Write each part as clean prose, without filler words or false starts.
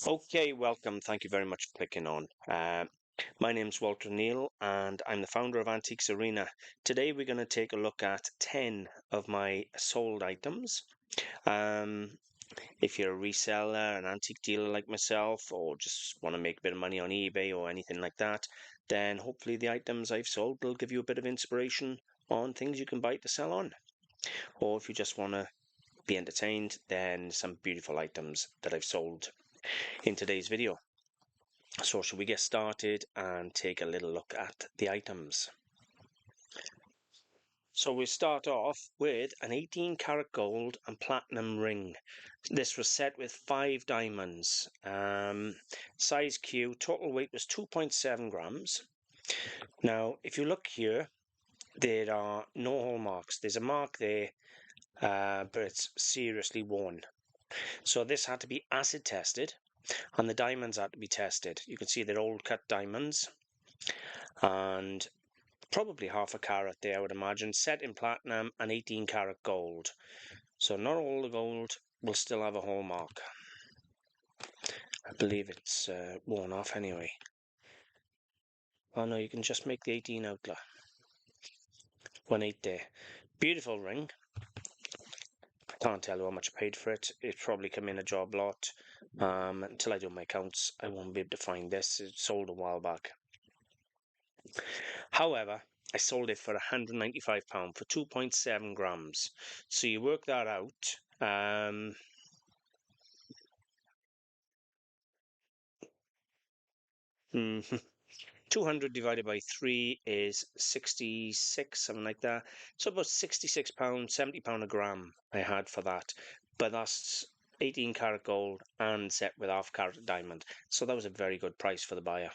Okay, welcome. Thank you very much for clicking on. My name's Walter Neal, and I'm the founder of Antiques Arena. Today, we're going to take a look at 10 of my sold items. Um, if you're a reseller, an antique dealer like myself, or just want to make a bit of money on eBay or anything like that, then hopefully the items I've sold will give you a bit of inspiration on things you can buy to sell on. Or if you just want to be entertained, then some beautiful items that I've sold in today's video. So should we get started and take a little look at the items? So we start off with an 18 karat gold and platinum ring. This was set with 5 diamonds. Size Q, total weight was 2.7 grams. Now, if you look here, there are no hole marks. There's a mark there, but it's seriously worn. So this had to be acid tested, and the diamonds had to be tested. You can see they're old cut diamonds, and probably half a carat there, I would imagine, set in platinum and 18 karat gold. So not all the gold will still have a hallmark. I believe it's worn off anyway. Oh no, you can just make the 18 outlet. 1/8 there. Beautiful ring. I can't tell you how much I paid for it. It's probably come in a job lot. Until I do my counts, I won't be able to find this. It sold a while back. However, I sold it for £195 for 2.7 grams. So you work that out. 200 divided by 3 is 66, something like that. So about £66, £70 a gram I had for that. But that's 18 karat gold and set with half carat diamond. So that was a very good price for the buyer.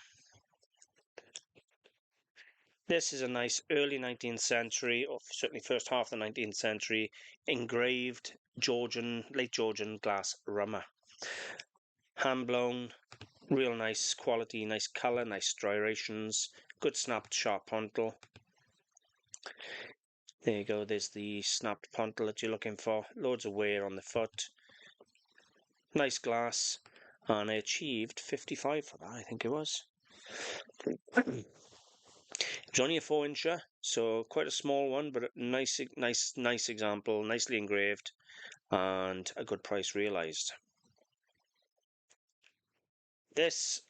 This is a nice early 19th century, or certainly first half of the 19th century, engraved late Georgian glass rummer. Hand blown, real nice quality, nice colour, nice striations, good snapped sharp pontal. There you go, there's the snapped pontal that you're looking for. Loads of wear on the foot. Nice glass, and I achieved 55 for that, I think it was. It was only a 4-incher, so quite a small one, but a nice example, nicely engraved, and a good price realised. This,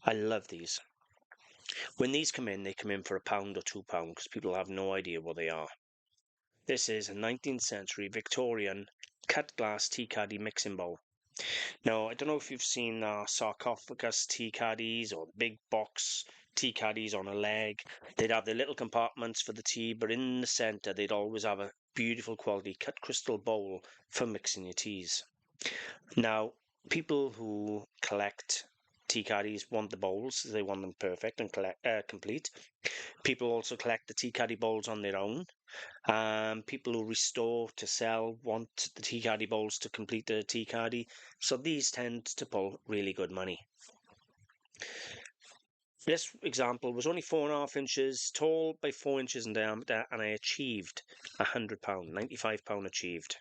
I love these. When these come in, they come in for £1 or £2 because people have no idea what they are. This is a 19th century Victorian cut glass tea caddy mixing bowl. Now, I don't know if you've seen sarcophagus tea caddies or big box tea caddies on a leg. They'd have their little compartments for the tea, but in the centre, they'd always have a beautiful quality cut crystal bowl for mixing your teas. Now, people who collect tea caddies want the bowls, they want them perfect and complete. People also collect the tea caddy bowls on their own. People who restore to sell want the tea caddy bowls to complete the tea caddy, so these tend to pull really good money. This example was only 4.5 inches tall by 4 inches in diameter, and I achieved £100, £95 achieved.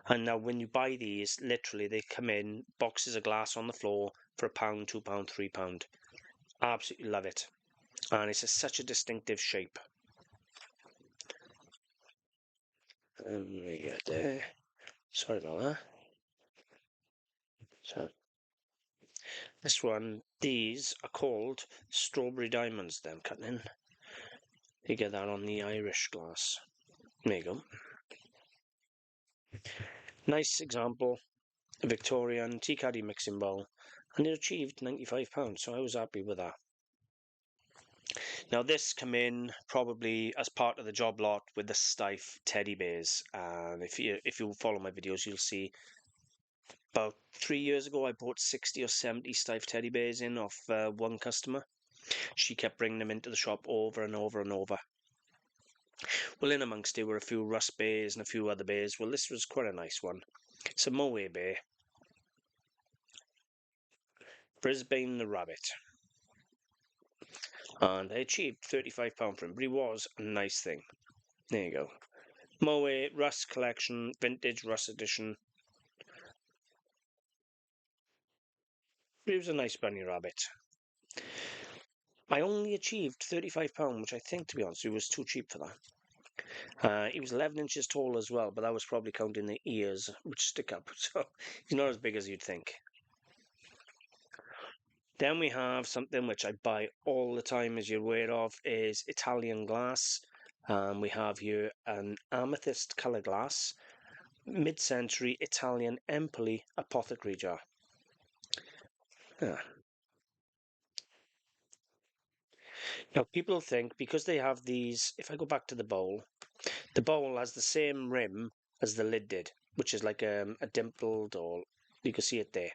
And now when you buy these, literally they come in boxes of glass on the floor for £1, £2, £3. Absolutely love it, and it's such a distinctive shape. There we go there. Sorry about that. So this one, these are called strawberry diamonds. Them cutting in. You get that on the Irish glass. There you go. Nice example. A Victorian tea caddy mixing bowl, and it achieved £95. So I was happy with that. Now this come in probably as part of the job lot with the Stife teddy bears. And if you follow my videos, you'll see about 3 years ago I bought 60 or 70 Stife teddy bears in off one customer. She kept bringing them into the shop over and over and over. Well, in amongst it were a few rust bears and a few other bears. Well, this was quite a nice one. It's a Moe bear. Brisbane the rabbit. And I achieved £35 for him, but he was a nice thing. There you go. Moe Rust Collection, Vintage Rust Edition. It was a nice bunny rabbit. I only achieved £35, which I think, to be honest, it was too cheap for that. He was 11 inches tall as well, but that was probably counting the ears, which stick up. So he's not as big as you'd think. Then we have something which I buy all the time, as you're aware of, is Italian glass. We have here an amethyst colour glass, mid-century Italian Empoli apothecary jar. Yeah. Now, people think because they have these, if I go back to the bowl has the same rim as the lid did, which is like a dimpled, or you can see it there.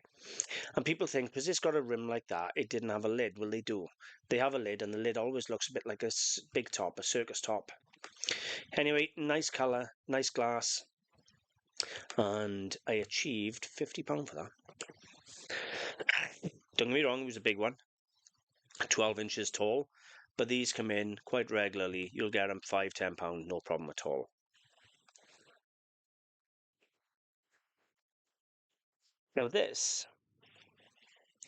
And people think because it's got a rim like that, it didn't have a lid. Well, they do. They have a lid, and the lid always looks a bit like a big top, a circus top. Anyway, nice colour, nice glass, and I achieved £50 for that. Don't get me wrong, it was a big one, 12 inches tall, but these come in quite regularly. You'll get them £5–10, no problem at all. Now this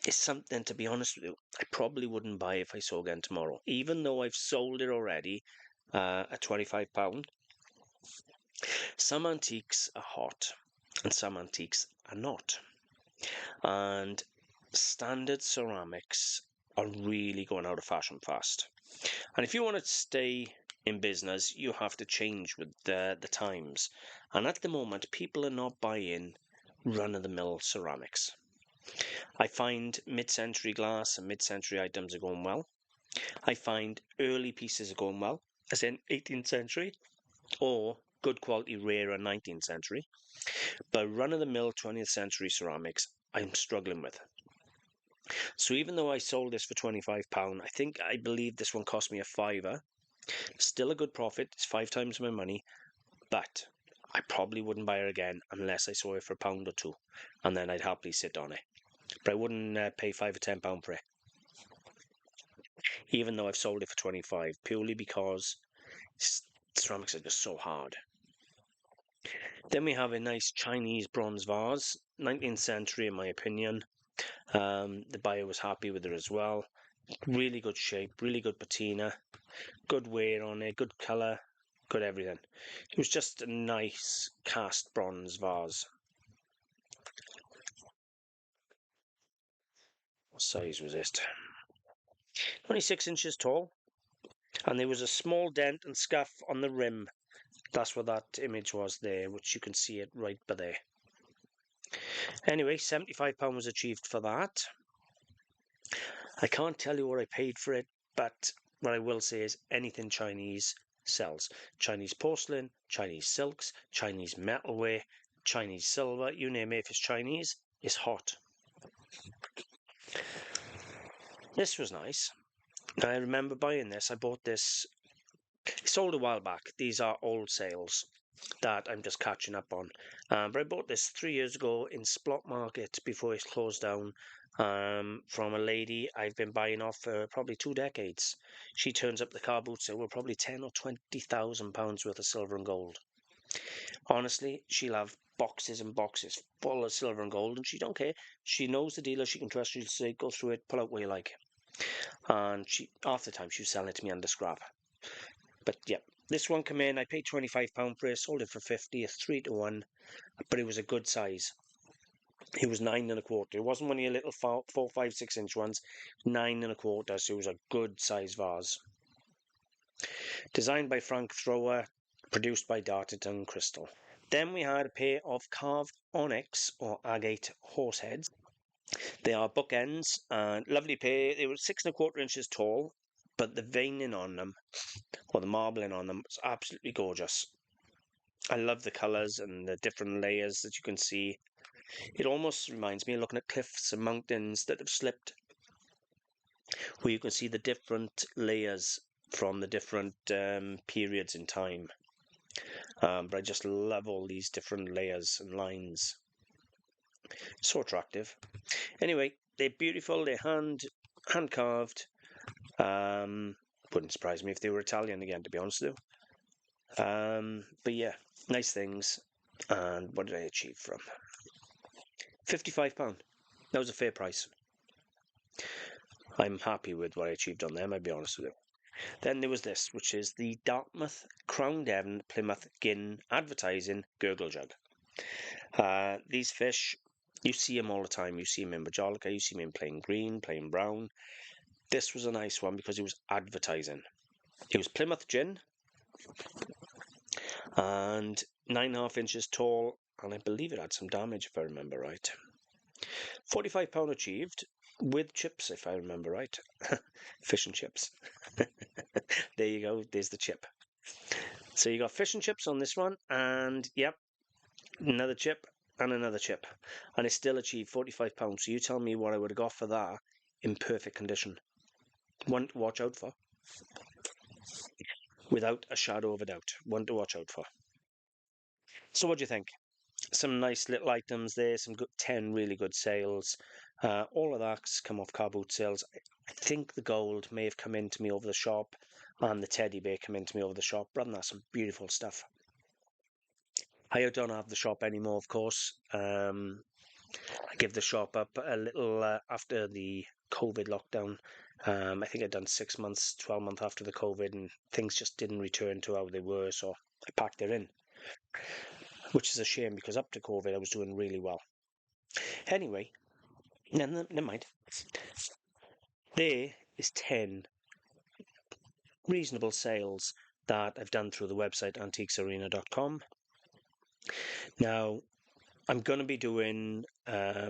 is something, to be honest with you, I probably wouldn't buy if I saw again tomorrow, even though I've sold it already at £25. Some antiques are hot and some antiques are not. And standard ceramics are really going out of fashion fast. And if you want to stay in business, you have to change with the times. And at the moment, people are not buying run-of-the-mill ceramics. I find mid-century glass and mid-century items are going well. I find early pieces are going well, as in 18th century, or good quality rarer 19th century. But run-of-the-mill 20th century ceramics, I'm struggling with. So even though I sold this for £25, I believe this one cost me a £5. Still a good profit, it's 5 times my money, but I probably wouldn't buy it again unless I saw it for £1 or £2, and then I'd happily sit on it. But I wouldn't pay £5 or £10 for it, even though I've sold it for 25, purely because ceramics are just so hard. Then we have a nice Chinese bronze vase, 19th century in my opinion. The buyer was happy with it as well. Really good shape, really good patina, good wear on it, good colour, good everything. It was just a nice cast bronze vase. What size was it? Only 6 inches tall, and there was a small dent and scuff on the rim. That's what that image was there, which you can see it right by there. Anyway, £75 was achieved for that. I can't tell you what I paid for it, but what I will say is anything Chinese sells. Chinese porcelain, Chinese silks, Chinese metalware, Chinese silver, you name it, if it's Chinese, it's hot. This was nice. I remember buying this. I bought this, it sold a while back. These are old sales that I'm just catching up on. But I bought this 3 years ago in Splot Market before it closed down, from a lady I've been buying off for probably 2 decades. She turns up the car boot, so we're probably 10 or 20,000 pounds worth of silver and gold. Honestly, she'll have boxes and boxes full of silver and gold, and she don't care. She knows the dealer, she can trust. She'll say, go through it, pull out what you like. And she, half the time, she was selling it to me under scrap. But yeah, this one come in, I paid £25 for it, sold it for 50, a 3-to-1, but it was a good size. It was 9 1/4. It wasn't one of your little 4, 5, 6 inch ones. 9 1/4. So it was a good size vase. Designed by Frank Thrower, produced by Dartington Crystal. Then we had a pair of carved onyx or agate horseheads. They are bookends, and lovely pair. They were 6 1/4 inches tall, but the veining on them, or the marbling on them, was absolutely gorgeous. I love the colours and the different layers that you can see. It almost reminds me of looking at cliffs and mountains that have slipped, where you can see the different layers from the different periods in time. But I just love all these different layers and lines. So attractive. Anyway, they're beautiful. They're hand carved. Wouldn't surprise me if they were Italian again, to be honest with you. But yeah, nice things. And what did I achieve from? £55. That was a fair price. I'm happy with what I achieved on them, I'll be honest with you. Then there was this, which is the Dartmouth Crown Devon Plymouth Gin Advertising Gurgle Jug. These fish, you see them all the time. You see them in Majolica, you see them in plain green, plain brown. This was a nice one because it was advertising. It was Plymouth gin and 9.5 inches tall, and I believe it had some damage if I remember right. £45 achieved with chips if I remember right. Fish and chips. There you go, there's the chip. So you got fish and chips on this one, and yep, another chip and another chip, and it still achieved £45. So you tell me what I would have got for that in perfect condition. One to watch out for, without a shadow of a doubt. One to watch out for. So what do you think? Some nice little items there, some good 10 really good sales. All of that's come off car boot sales. I think the gold may have come into me over the shop, and the teddy bear come into me over the shop. But other than that, some beautiful stuff. I don't have the shop anymore, of course. I give the shop up a little after the COVID lockdown. I think I'd done 6 months, 12 months after the COVID, and things just didn't return to how they were, so I packed it in, which is a shame because up to COVID I was doing really well. Anyway, never mind. There is 10 reasonable sales that I've done through the website antiquesarena.com. Now, I'm going to be doing a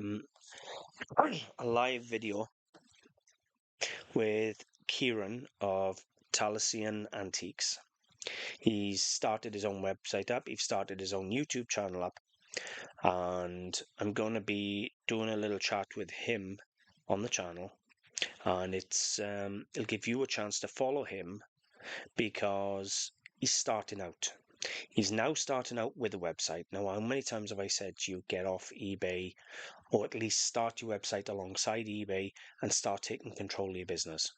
live video with Kieran of Taliesin Antiques. He's started his own website up, he's started his own YouTube channel up, and I'm going to be doing a little chat with him on the channel, and it'll give you a chance to follow him because he's starting out. He's now starting out with a website. Now, how many times have I said to you, get off eBay, or at least start your website alongside eBay and start taking control of your business?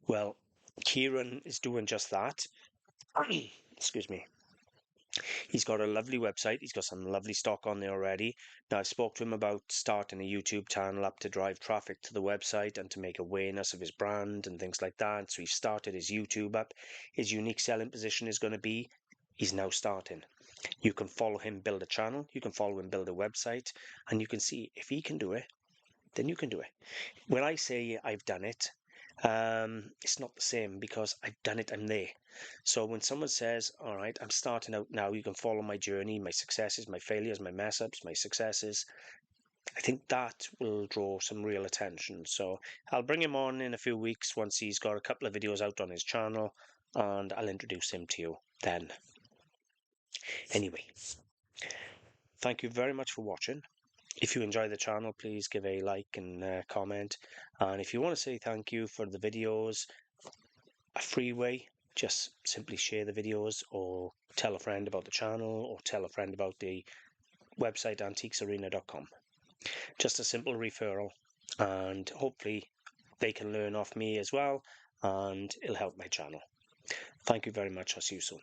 Well, Kieran is doing just that. Excuse me. He's got a lovely website. He's got some lovely stock on there already. Now, I've spoke to him about starting a YouTube channel up to drive traffic to the website and to make awareness of his brand and things like that. So he's started his YouTube up. His unique selling position is going to be, he's now starting. You can follow him build a channel. You can follow him build a website. And you can see if he can do it, then you can do it. When I say I've done it, it's not the same because I've done it, I'm there. So when someone says, all right, I'm starting out now, you can follow my journey, my successes, my failures, my mess ups, my successes, I think that will draw some real attention. So I'll bring him on in a few weeks once he's got a couple of videos out on his channel, and I'll introduce him to you then. Anyway, thank you very much for watching. If you enjoy the channel, please give a like and comment. And if you want to say thank you for the videos, a free way, just simply share the videos or tell a friend about the channel or tell a friend about the website antiquesarena.com. Just a simple referral, and hopefully they can learn off me as well, and it'll help my channel. Thank you very much. I'll see you soon.